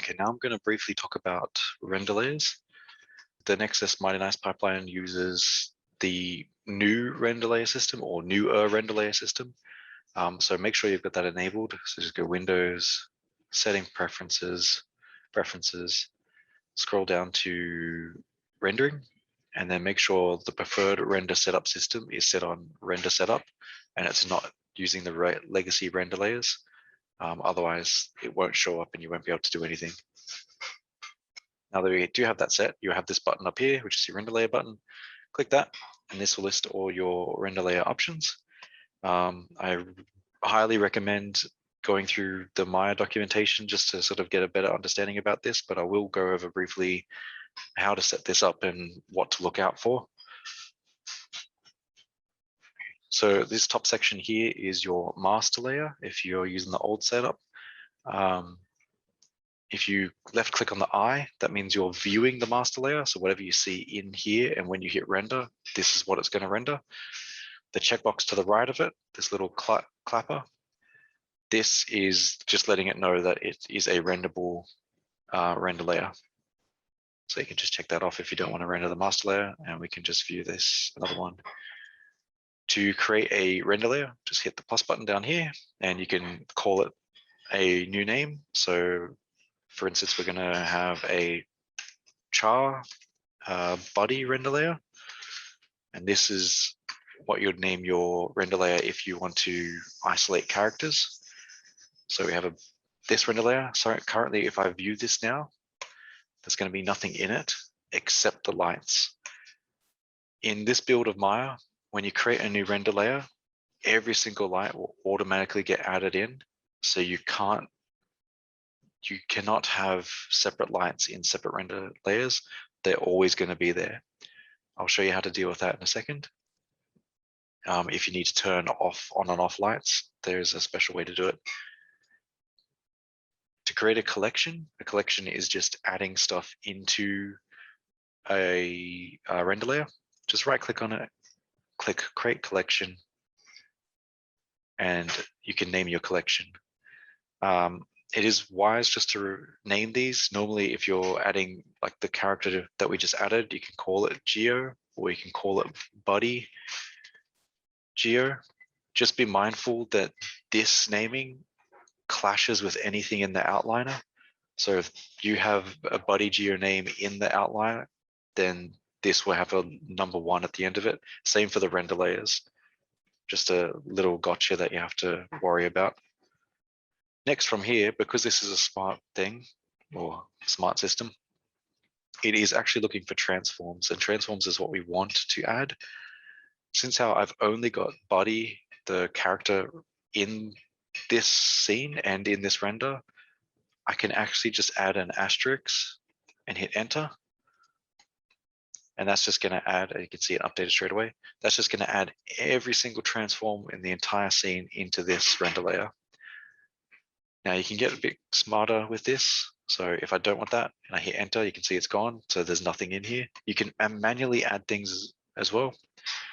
Okay, now I'm going to briefly talk about render layers. The Nexus Mighty Nice pipeline uses the new render layer system or newer render layer system. So make sure you've got that enabled. So just go Windows, Setting Preferences, scroll down to Rendering, and then make sure the preferred render setup system is set on render setup, and it's not using the legacy render layers. Otherwise, it won't show up and you won't be able to do anything. Now that we do have that set, you have this button up here, which is your render layer button. Click that, and this will list all your render layer options. I highly recommend going through the Maya documentation just to sort of get a better understanding about this, but I will go over briefly how to set this up and what to look out for. So this top section here is your master layer if you're using the old setup. If you left click on the eye, that means you're viewing the master layer. So whatever you see in here, and when you hit render, this is what it's going to render. The checkbox to the right of it, this little clapper, this is just letting it know that it is a renderable render layer. So you can just check that off if you don't want to render the master layer, and we can just view this, another one. To create a render layer, just hit the plus button down here, and you can call it a new name. So for instance, we're going to have a char body render layer, and this is what you'd name your render layer if you want to isolate characters. So we have this render layer. So currently, if I view this now, there's going to be nothing in it except the lights. In this build of Maya, when you create a new render layer, every single light will automatically get added in. So you cannot have separate lights in separate render layers. They're always going to be there. I'll show you how to deal with that in a second. If you need to turn off on and off lights, there's a special way to do it. To create a collection is just adding stuff into a render layer. Just right click on it, click create collection, and you can name your collection. It is wise just to name these. Normally, if you're adding like the character that we just added, you can call it Geo, or you can call it Buddy Geo. Just be mindful that this naming clashes with anything in the outliner. So if you have a Buddy Geo name in the outliner, then this will have a number 1 at the end of it. Same for the render layers. Just a little gotcha that you have to worry about. Next from here, because this is a smart thing or smart system, it is actually looking for transforms, and transforms is what we want to add. Since how I've only got Buddy, the character, in this scene and in this render, I can actually just add an asterisk and hit enter. And that's just going to add, you can see it updated straight away. That's just going to add every single transform in the entire scene into this render layer. Now you can get a bit smarter with this. So if I don't want that and I hit enter, you can see it's gone. So there's nothing in here. You can manually add things as well.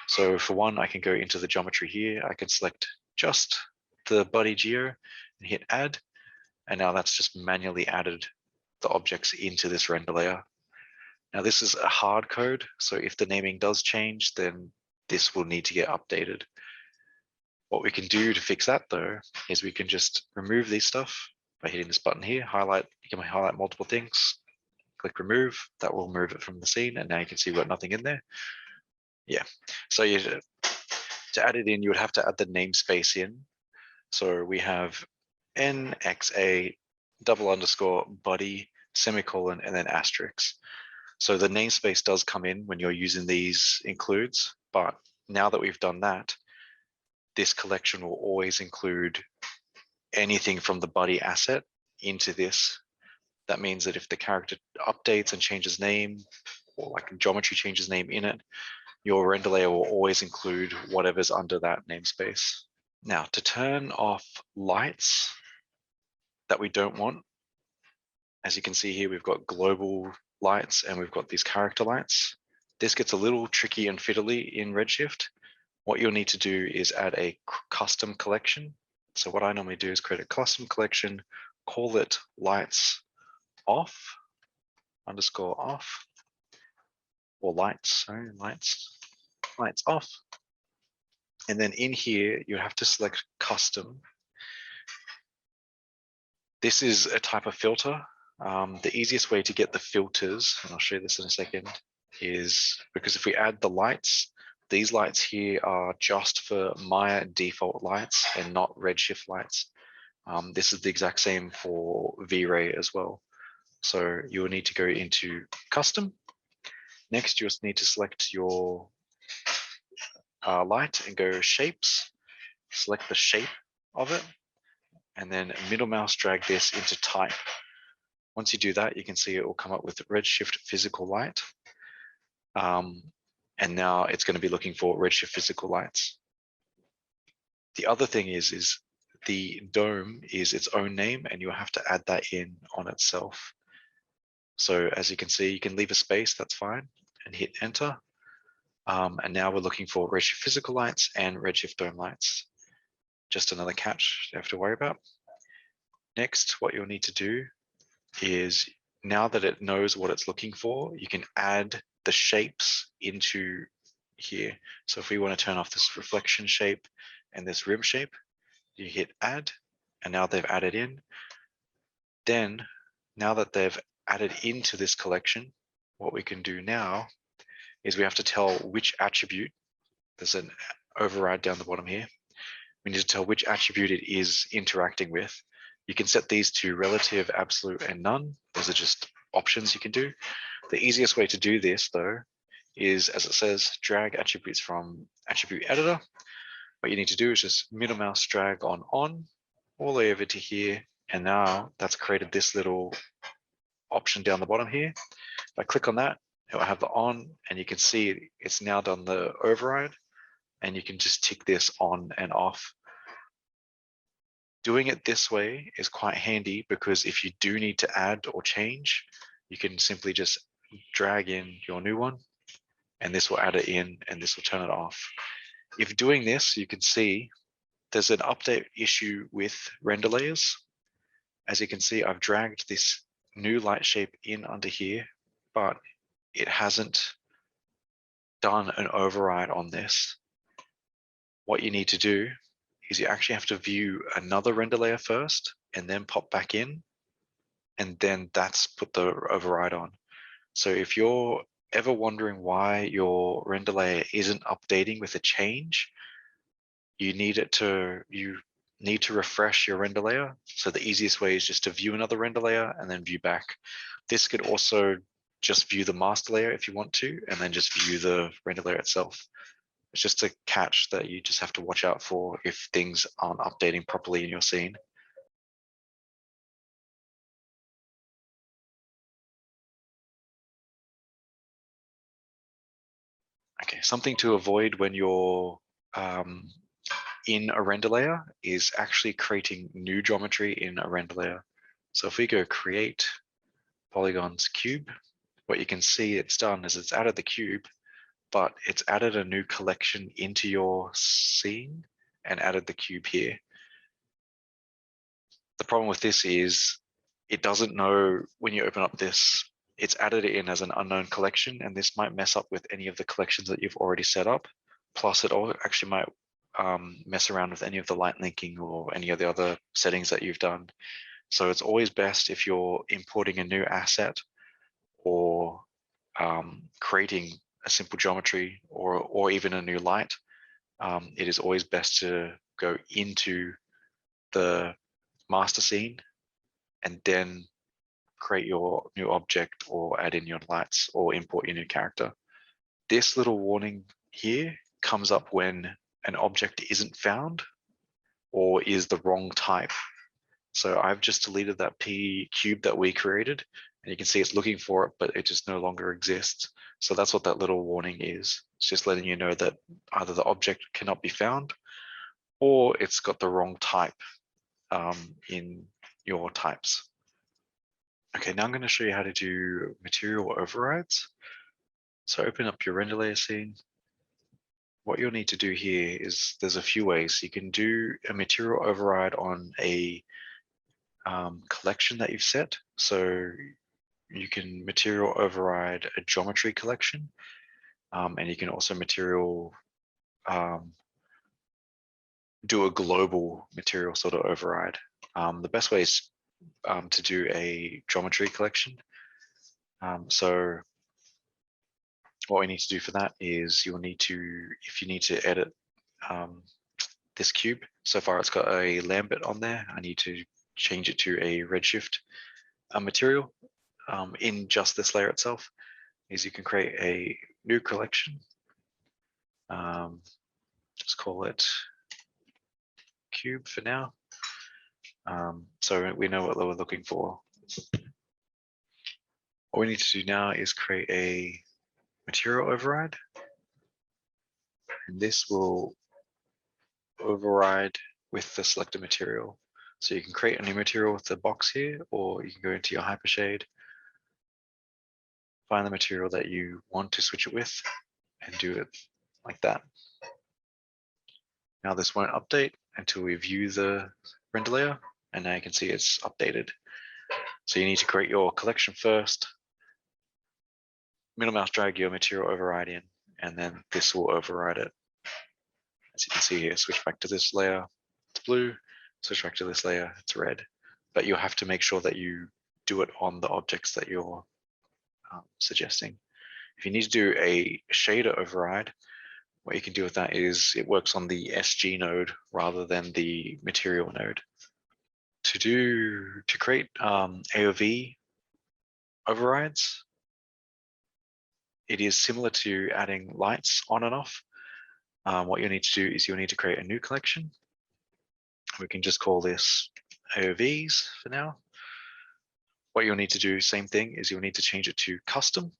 So for one, I can go into the geometry here. I can select just the Buddy Geo and hit add. And now that's just manually added the objects into this render layer. Now this is a hard code. So if the naming does change, then this will need to get updated. What we can do to fix that though, is we can just remove this stuff by hitting this button here, highlight, you can highlight multiple things, click remove, that will remove it from the scene. And now you can see we've got nothing in there. Yeah, so to add it in, you would have to add the namespace in. So we have NXA _ Buddy, semicolon, and then asterisk. So the namespace does come in when you're using these includes, but now that we've done that, this collection will always include anything from the Buddy asset into this. That means that if the character updates and changes name, or like geometry changes name in it, your render layer will always include whatever's under that namespace. Now, to turn off lights that we don't want, as you can see here, we've got global lights and we've got these character lights. This gets a little tricky and fiddly in Redshift. What you'll need to do is add a custom collection. So what I normally do is create a custom collection, call it lights off, underscore off, or lights, sorry, lights off. And then in here, you have to select custom. This is a type of filter. The easiest way to get the filters, and I'll show you this in a second, is because if we add the lights, these lights here are just for Maya default lights and not Redshift lights. This is the exact same for V-Ray as well. So you will need to go into custom. Next, you'll need to select your light and go shapes, select the shape of it, and then middle mouse drag this into type. Once you do that, you can see it will come up with Redshift physical light. And now it's going to be looking for Redshift physical lights. The other thing is the dome is its own name, and you'll have to add that in on itself. So as you can see, you can leave a space, that's fine, and hit enter. And now we're looking for Redshift physical lights and Redshift dome lights. Just another catch you have to worry about. Next, what you'll need to do is, now that it knows what it's looking for, you can add the shapes into here. So if we want to turn off this reflection shape and this rim shape, you hit add, and now they've added in. Then, now that they've added into this collection, what we can do now is we have to tell which attribute, there's an override down the bottom here. We need to tell which attribute it is interacting with. You can set these to relative, absolute, and none. Those are just options you can do. The easiest way to do this, though, is, as it says, drag attributes from attribute editor. What you need to do is just middle mouse drag on all the way over to here. And now that's created this little option down the bottom here. If I click on that, it will have the on, and you can see it's now done the override, and you can just tick this on and off. Doing it this way is quite handy, because if you do need to add or change, you can simply just drag in your new one, and this will add it in, and this will turn it off. If doing this, you can see there's an update issue with render layers. As you can see, I've dragged this new light shape in under here, but it hasn't done an override on this. What you need to do is you actually have to view another render layer first, and then pop back in, and then that's put the override on. So if you're ever wondering why your render layer isn't updating with a change, you need to refresh your render layer. So the easiest way is just to view another render layer and then view back. This could also just view the master layer if you want to, and then just view the render layer itself. It's just a catch that you just have to watch out for if things aren't updating properly in your scene. Okay, something to avoid when you're in a render layer is actually creating new geometry in a render layer. So if we go create polygons cube, what you can see it's done is it's added the cube, but it's added a new collection into your scene and added the cube here. The problem with this is it doesn't know when you open up this, it's added it in as an unknown collection, and this might mess up with any of the collections that you've already set up. Plus it all actually might mess around with any of the light linking or any of the other settings that you've done. So it's always best if you're importing a new asset or creating a simple geometry or even a new light, it is always best to go into the master scene and then create your new object or add in your lights or import your new character. This little warning here comes up when an object isn't found or is the wrong type. So I've just deleted that P cube that we created, and you can see it's looking for it, but it just no longer exists. So that's what that little warning is. It's just letting you know that either the object cannot be found or it's got the wrong type in your types. Okay, now I'm going to show you how to do material overrides. So open up your render layer scene. What you'll need to do here is there's a few ways. You can do a material override on a collection that you've set. So you can material override a geometry collection, and you can also material do a global material sort of override. The best way is to do a geometry collection. So what we need to do for that is you'll need to, if you need to edit this cube, so far it's got a Lambert on there, I need to change it to a Redshift material in just this layer itself, is you can create a new collection. Just call it cube for now. So we know what we're looking for. What we need to do now is create a material override. And this will override with the selected material. So you can create a new material with the box here, or you can go into your Hypershade, find the material that you want to switch it with, and do it like that. Now this won't update until we view the render layer, and now you can see it's updated. So you need to create your collection first, middle mouse drag your material override in, and then this will override it. As you can see here, switch back to this layer, it's blue, switch back to this layer, it's red. But you have to make sure that you do it on the objects that you're suggesting. If you need to do a shader override, what you can do with that is it works on the SG node rather than the material node. To create AOV overrides, it is similar to adding lights on and off. What you need to do is you'll need to create a new collection. We can just call this AOVs for now. What you'll need to do, same thing, is you'll need to change it to custom.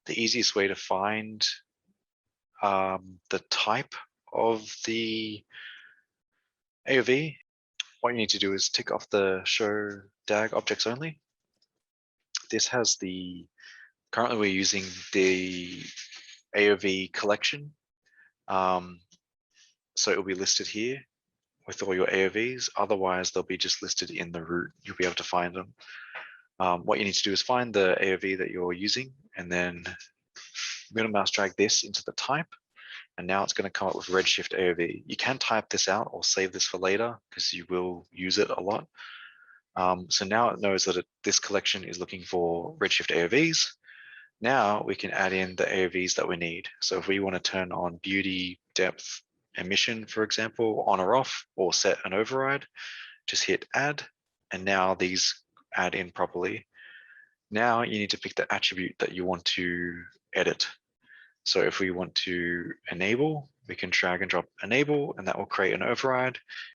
The easiest way to find the type of the AOV, what you need to do is tick off the show DAG objects only. This has the, currently we're using the AOV collection. So it will be listed here with all your AOVs. Otherwise, they'll be just listed in the root. You'll be able to find them. What you need to do is find the AOV that you're using, and then middle mouse drag this into the type. And now it's going to come up with Redshift AOV. You can type this out or save this for later because you will use it a lot. So now it knows that this collection is looking for Redshift AOVs. Now we can add in the AOVs that we need. So if we want to turn on beauty, depth, emission, for example, on or off, or set an override, just hit add, and now these add in properly. Now you need to pick the attribute that you want to edit. So if we want to enable, we can drag and drop enable, and that will create an override.